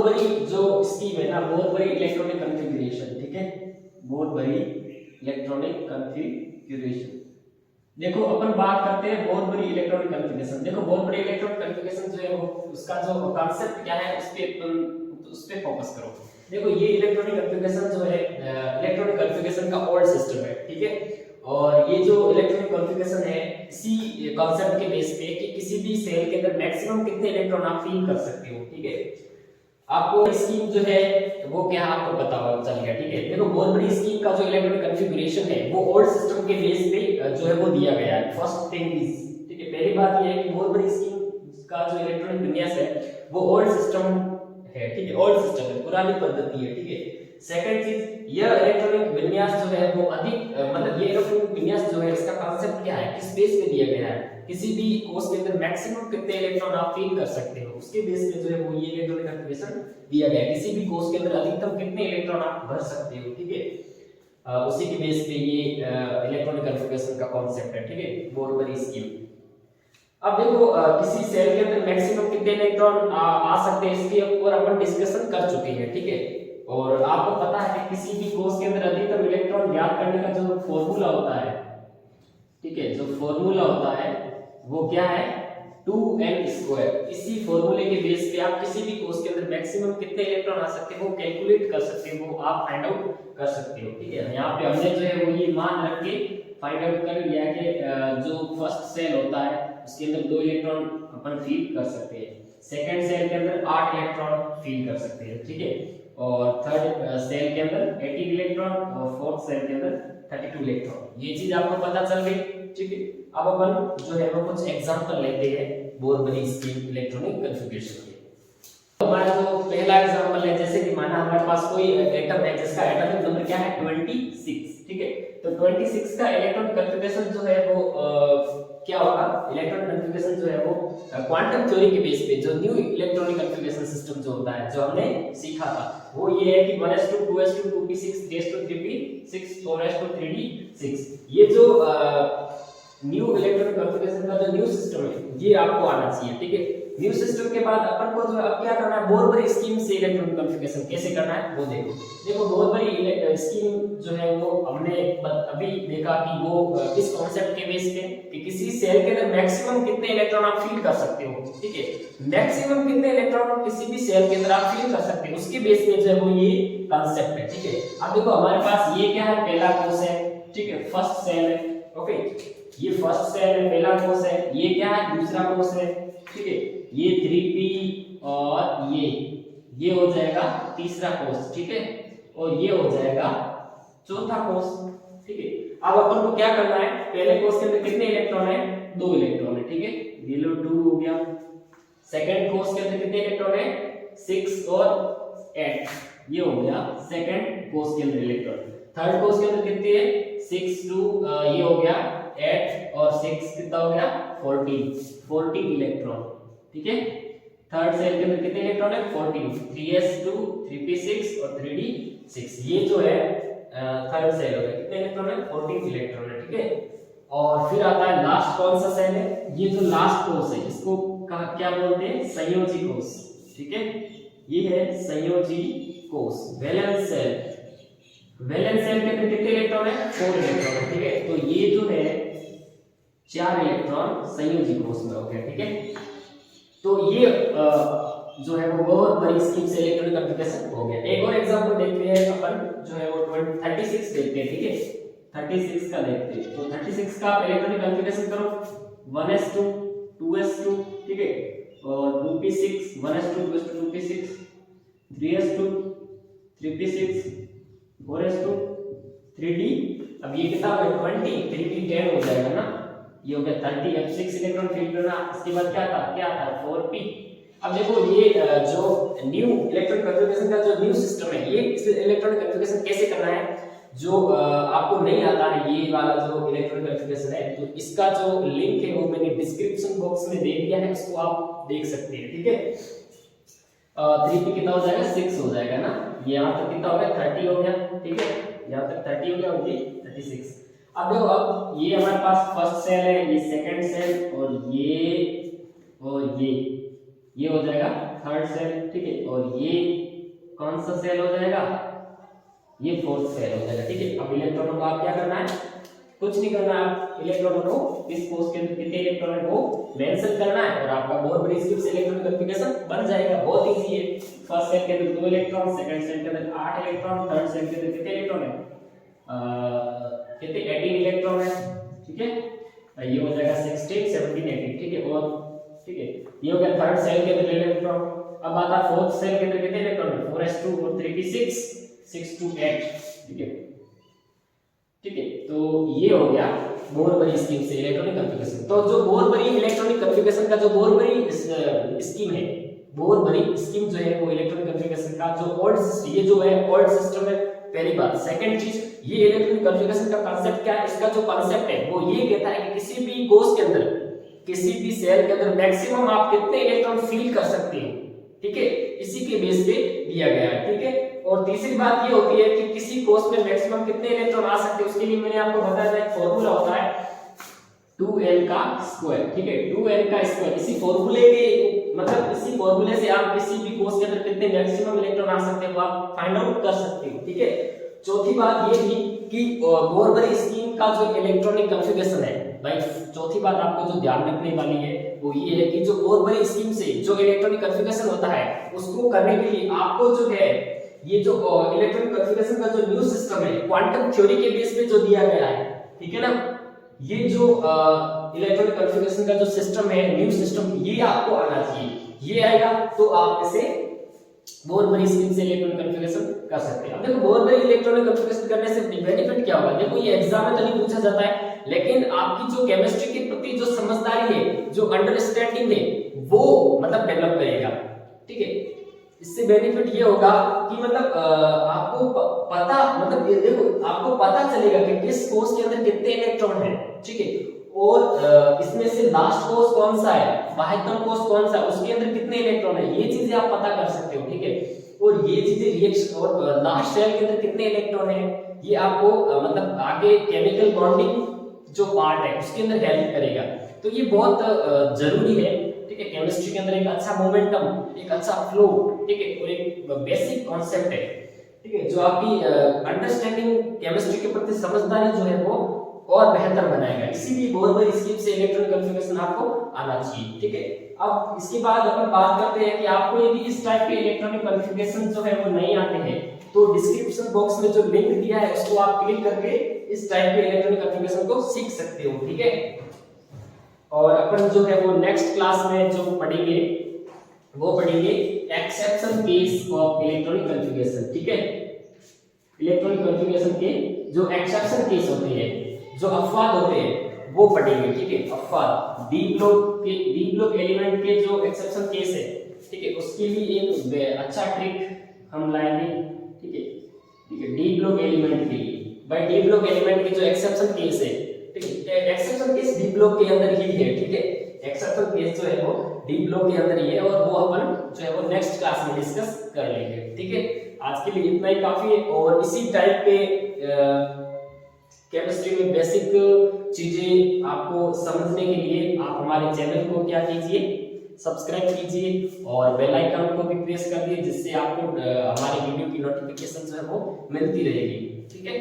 बहुत बड़ी जो स्कीम है ना, बहुत बड़ी इलेक्ट्रॉनिक कॉन्फ़िगरेशन, ठीक है, बहुत बड़ी इलेक्ट्रॉनिक कॉन्फ़िगरेशन। देखो अपन बात करते हैं बहुत बड़ी इलेक्ट्रॉनिक कॉन्फ़िगरेशन। देखो बहुत बड़ी इलेक्ट्रॉनिक कॉन्फ़िगरेशन जो है वो उसका जो कॉन्सेप्ट क्या है उस पे फोकस करो। देखो ये इलेक्ट्रॉनिक कॉन्फ़िगरेशन जो है इलेक्ट्रॉनिक कॉन्फ़िगरेशन का ओल्ड सिस्टम है, ठीक है, और ये जो इलेक्ट्रॉनिक कॉन्फ़िगरेशन है इसी कॉन्सेप्ट के बेस पे कि किसी भी सेल के अंदर मैक्सिमम कितने इलेक्ट्रॉन आप फील कर सकते हो, ठीक है। आपको स्कीम जो है वो क्या आपको पता होगा, चल गया, ठीक है। देखो बहुत बड़ी स्कीम का जो इलेक्ट्रॉनिक कॉन्फ़िगरेशन है वो ओल्ड सिस्टम के बेस पे जो है वो दिया गया है। फर्स्ट थिंग इज, ठीक है, पहली बात ये है कि बहुत बड़ी स्कीम का जो इलेक्ट्रॉनिक विन्यास है वो ओल्ड सिस्टम है, ठीक है, ओल्ड सिस्टम है, पुरानी पद्धति है, ठीक है। सेकंड चीज, यह इलेक्ट्रॉनिक विन्यास जो है वो अधिक मतलब ये इलेक्ट्रॉनिक विन्यास जो है इसका कांसेप्ट क्या है, किस बेस पे दिया गया है, किसी भी कोर्स के अंदर मैक्सिमम कितने इलेक्ट्रॉन आप फील कर सकते हो उसके बेस पे जो है वो ये इलेक्ट्रॉनिक कॉन्फ़िगरेशन दिया गया है। किसी भी कोर्स के अंदर अधिकतम कितने इलेक्ट्रॉन आप भर सकते हो, ठीक है, उसी के बेस पे ये इलेक्ट्रॉनिक कॉन्फ़िगरेशन का कांसेप्ट है, ठीक है, बहुत बड़ी स्कीम। अब देखो किसी सेल के अंदर मैक्सिमम कितने इलेक्ट्रॉन आ सकते हैं इसके ऊपर अपन डिस्कशन कर चुके हैं, ठीक है। और आपको पता है कि किसी भी कोर्स के अंदर अधिकतम इलेक्ट्रॉन ज्ञात करने का जो फॉर्मूला होता है, ठीक है, जो फॉर्मूला होता है वो क्या है, 2n²। इसी फॉर्मूले के बेस पे आप किसी भी कोर्स के अंदर मैक्सिमम कितने इलेक्ट्रॉन आ सकते हैं वो कैलकुलेट कर सकते हो, वो आप फाइंड आउट कर सकते हो, ठीक है। यहाँ पे हमने जो है वो ये मान रख के फाइंड आउट कर लिया कि जो फर्स्ट सेल होता है उसके अंदर 2 इलेक्ट्रॉन अपन फील कर सकते हैं, सेकंड सेल के अंदर 8 इलेक्ट्रॉन फील कर सकते हैं, ठीक है, और थर्ड सेल के अंदर 18 इलेक्ट्रॉन और फोर्थ सेल के अंदर 32 इलेक्ट्रॉन। ये चीज आपको पता चल गई, ठीक है। अब अपन जो है वो कुछ एग्जांपल लेते हैं बहुत बड़ी स्कीम इलेक्ट्रॉनिक कॉन्फ़िगरेशन के। हमारा जो पहला एग्जांपल है, जैसे कि माना हमारे पास कोई एटम है जिसका एटॉमिक नंबर क्या है 26, ठीक है। तो 26 का इलेक्ट्रॉनिक कॉन्फ़िगरेशन जो है वो क्या होगा, इलेक्ट्रॉनिक कॉन्फ़िगरेशन जो है वो क्वांटम थ्योरी के बेस पे जो न्यू इलेक्ट्रॉनिक कॉन्फ़िगरेशन सिस्टम जो होता है जो हमने सीखा था वो ये है कि 1s2 2s2 2p6 3s2 3p6 4s2 3d6। ये जो न्यू इलेक्ट्रॉनिक कॉन्फ़िगरेशन का जो न्यू सिस्टम है ये आपको आना चाहिए, ठीक है। न्यू सिस्टम के बाद अपन को जो अब क्या करना है, बहुत बड़ी स्कीम से इलेक्ट्रॉनिक कॉन्फ़िगरेशन कैसे करना है वो देखो। देखो बहुत बड़ी स्कीम जो है वो हमने अभी देखा कि वो किस कॉन्सेप्ट के बेस पे कि किसी सेल के अंदर मैक्सिमम कितने इलेक्ट्रॉन आप फील कर सकते हो, ठीक है। मैक्सिमम कितने इलेक्ट्रॉन किसी भी सेल के अंदर आप फील कर सकते हो उसके बेस पे जो है वो ये कॉन्सेप्ट है, ठीक है। अब देखो हमारे पास ये क्या है, पहला कोर्स है, ठीक है, फर्स्ट सेल है, ओके, ये फर्स्ट सेल है, पहला कोर्स है, ये क्या है, दूसरा कोर्स है, ठीक है, ये 3p और ये हो जाएगा तीसरा कोर्स, ठीक है, और ये हो जाएगा चौथा कोर्स, ठीक है। अब अपन को क्या करना है, पहले कोर्स के अंदर कितने इलेक्ट्रॉन है, 2 इलेक्ट्रॉन है, ठीक है, ये लो 2 हो गया। सेकंड कोर्स के अंदर कितने इलेक्ट्रॉन है, 6 और 8, ये हो गया सेकंड कोर्स के अंदर इलेक्ट्रॉन। थर्ड कोर्स के अंदर कितने है, 6 2 ये हो गया 8 और 6 कितना हो गया 14 इलेक्ट्रॉन, ठीक है। थर्ड सेल के अंदर कितने इलेक्ट्रॉन है 14, 3s2 3p6 और 3d6, ये जो है थर्ड सेल हो गया, कितने इलेक्ट्रॉन है 14 इलेक्ट्रॉन है, ठीक है। और फिर आता है लास्ट कौन सा सेल है, ये जो लास्ट कोर्स है इसको क्या बोलते हैं, संयोजी कोर्स, ठीक है, ये है संयोजी course. Valence shell, valence shell के अंदर कितने इलेक्ट्रॉन है 4 इलेक्ट्रॉन है, ठीक है। तो ये जो है 4 इलेक्ट्रॉन संयोजी कोर्स में हो गया, ठीक है। तो ये जो है वो बहुत बड़ी स्कीम से इलेक्ट्रॉनिक कॉन्फ़िगरेशन हो गया। एक और एग्जांपल देखते हैं अपन जो है वो 36 देखते हैं, ठीक है, 36 का देखते हैं। तो 36 का इलेक्ट्रॉनिक कॉन्फ़िगरेशन करो 1s2 2s2, ठीक है, और 2p6 1s2 2s2 2p6 3s2 3p6 4s2 3d, अब ये कितना है 20, 3d10 हो जाएगा ना, ये हो गया 30, अब 6 इलेक्ट्रॉन फील करना, इसके बाद क्या था 4p। अब देखो ये जो न्यू इलेक्ट्रॉनिक कॉन्फ़िगरेशन का जो न्यू सिस्टम है ये इलेक्ट्रॉनिक कॉन्फ़िगरेशन कैसे करना है, जो आपको नहीं आता है ये वाला जो इलेक्ट्रॉनिक कॉन्फ़िगरेशन है तो इसका जो लिंक है वो मैंने डिस्क्रिप्शन बॉक्स में दे दिया है, उसको आप देख सकते हैं, ठीक है। 3p कितना हो जाएगा 6 हो जाएगा ना, ये यहाँ तक कितना हो गया 30 हो गया, ठीक है, यहाँ तक 30 हो गया और ये 36। अब देखो अब ये हमारे पास फर्स्ट सेल है, ये सेकंड सेल और ये हो जाएगा थर्ड सेल, ठीक है, और ये कौन सा सेल हो जाएगा, ये फोर्थ सेल हो जाएगा, ठीक है। अब इलेक्ट्रॉनों को आप क्या करना है, कुछ नहीं करना है, इलेक्ट्रॉनों को इस कोष के अंदर कितने इलेक्ट्रॉन है वो मेंशन करना है और आपका बहुत बड़ी स्किप से इलेक्ट्रॉनिक कॉन्फ़िगरेशन बन जाएगा। बहुत इजी है। फर्स्ट सेल के अंदर 2 इलेक्ट्रॉन, सेकंड सेल के अंदर 8 इलेक्ट्रॉन, थर्ड सेल के अंदर कितने इलेक्ट्रॉन है, कितने 18 इलेक्ट्रॉन है, ठीक है। ये हो जाएगा 16 17 18, ठीक है। और ठीक है, ये हो गया थर्ड सेल के अंदर इलेक्ट्रॉन। अब आता है फोर्थ सेल के अंदर कितने इलेक्ट्रॉन है, 4s2 और 3p6, 6 to 8, ठीक है, ठीक है। तो ये हो गया बोर बरी स्कीम से इलेक्ट्रॉनिक कॉन्फ़िगरेशन। तो जो बोर बरी इलेक्ट्रॉनिक कॉन्फ़िगरेशन का जो बोर बरी स्कीम है, बोर बरी स्कीम जो है वो इलेक्ट्रॉनिक कॉन्फ़िगरेशन का जो ओल्ड सिस्टम, ये जो है ओल्ड सिस्टम है, पहली बात। सेकंड चीज, ये इलेक्ट्रॉनिक कॉन्फ़िगरेशन का कांसेप्ट क्या है, इसका जो कांसेप्ट है वो ये कहता है कि किसी भी कोष के अंदर, किसी भी सेल के अंदर मैक्सिमम आप कितने इलेक्ट्रॉन फील कर सकते हैं, ठीक है, इसी के बेस पे दिया गया है, ठीक है। और तीसरी बात ये होती है कि किसी कोष में मैक्सिमम कितने इलेक्ट्रॉन आ सकते हैं, उसके लिए मैंने आपको बताया था एक फार्मूला होता है 2n का स्क्वायर, ठीक है, 2n का स्क्वायर। इसी फार्मूले के मतलब इसी फार्मूले से आप किसी भी कोष के अंदर कितने मैक्सिमम इलेक्ट्रॉन आ सकते हैं वो आप फाइंड आउट कर सकते हो, ठीक है। चौथी बात ये थी कि बोर बरी स्कीम का जो इलेक्ट्रॉनिक कॉन्फ़िगरेशन है, भाई चौथी बात आपको जो ध्यान रखने वाली है वो ये है कि जो बोर बरी स्कीम से जो इलेक्ट्रॉनिक कॉन्फ़िगरेशन होता है उसको करने के लिए आपको जो है ये जो इलेक्ट्रॉनिक कॉन्फ़िगरेशन का जो न्यू सिस्टम है क्वांटम थ्योरी के बेस पे जो दिया गया है, ठीक है ना, ये जो इलेक्ट्रॉनिक कॉन्फ़िगरेशन का जो सिस्टम है, न्यू सिस्टम, ये आपको आना चाहिए। ये आएगा तो आप इसे बोर बरी स्कीम से इलेक्ट्रॉनिक कॉन्फ़िगरेशन कर सकते हैं। अब देखो बोर बरी इलेक्ट्रॉनिक कॉन्फ़िगरेशन करने से बेनिफिट क्या होगा, देखो ये एग्जाम में तो नहीं पूछा जाता है, लेकिन आपकी जो केमिस्ट्री के प्रति जो समझदारी है, जो अंडरस्टैंडिंग है, वो मतलब डेवलप करेगा, ठीक है। इससे बेनिफिट ये होगा कि मतलब आपको पता, मतलब ये देखो आपको पता चलेगा कि किस कोष के अंदर कितने इलेक्ट्रॉन है, ठीक है, और इसमें से लास्ट कोष कौन सा है, बाह्यतम कोष कौन सा है, उसके अंदर कितने इलेक्ट्रॉन है, ये चीजें आप पता कर सकते हो, ठीक है। और ये चीजें रिएक्शन और लास्ट सेल के अंदर कितने इलेक्ट्रॉन है, ये आपको मतलब आगे केमिकल बॉन्डिंग जो पार्ट है उसके अंदर हेल्प करेगा। तो ये बहुत जरूरी है, ठीक है। केमिस्ट्री के अंदर एक अच्छा मोमेंटम, एक अच्छा फ्लो, ठीक है, और एक बेसिक कॉन्सेप्ट है, ठीक है, जो आपकी अंडरस्टैंडिंग केमिस्ट्री के प्रति समझदारी जो है वो और बेहतर बनाएगा। इसीलिए बोर बरी स्कीम से इलेक्ट्रॉनिक कॉन्फ़िगरेशन आपको आना चाहिए, ठीक है। अब इसके बाद अपन बात करते हैं कि आपको यदि इस टाइप के इलेक्ट्रॉनिक कॉन्फ़िगरेशन जो है वो नहीं आते हैं तो डिस्क्रिप्शन बॉक्स में जो लिंक दिया है उसको आप क्लिक करके इस टाइप के इलेक्ट्रॉनिक कॉन्फ़िगरेशन को सीख सकते हो, ठीक है। और अपन जो है वो नेक्स्ट क्लास में जो पढ़ेंगे वो पढ़ेंगे exception case of electronic configuration, ठीक है। इलेक्ट्रॉनिक कॉन्फ़िगरेशन के जो एक्सेप्शन केस होते हैं, जो अपवाद होते हैं वो पढ़ेंगे, ठीक है। अपवाद डी ब्लॉक एलिमेंट के जो एक्सेप्शन केस है, ठीक है, उसके लिए एक अच्छा ट्रिक हम लाएंगे, ठीक है, ठीक है। डी ब्लॉक एलिमेंट के लिए, भाई डी ब्लॉक एलिमेंट के जो एक्सेप्शन केस है, ठीक है, एक्सेप्शन केस डी ब्लॉक के अंदर ही है, ठीक है। एक्सेप्शन केस जो है वो डी ब्लॉक के अंदर ही है और वो अपन जो है वो नेक्स्ट क्लास में डिस्कस कर लेंगे, ठीक है। आज के लिए इतना ही काफी है। और इसी टाइप के केमिस्ट्री में बेसिक चीजें आपको समझने के लिए आप हमारे चैनल को क्या कीजिए, सब्सक्राइब कीजिए और बेल आइकन को भी प्रेस कर दिए, जिससे आपको हमारे वीडियो की नोटिफिकेशन जो है वो मिलती रहेगी, ठीक है।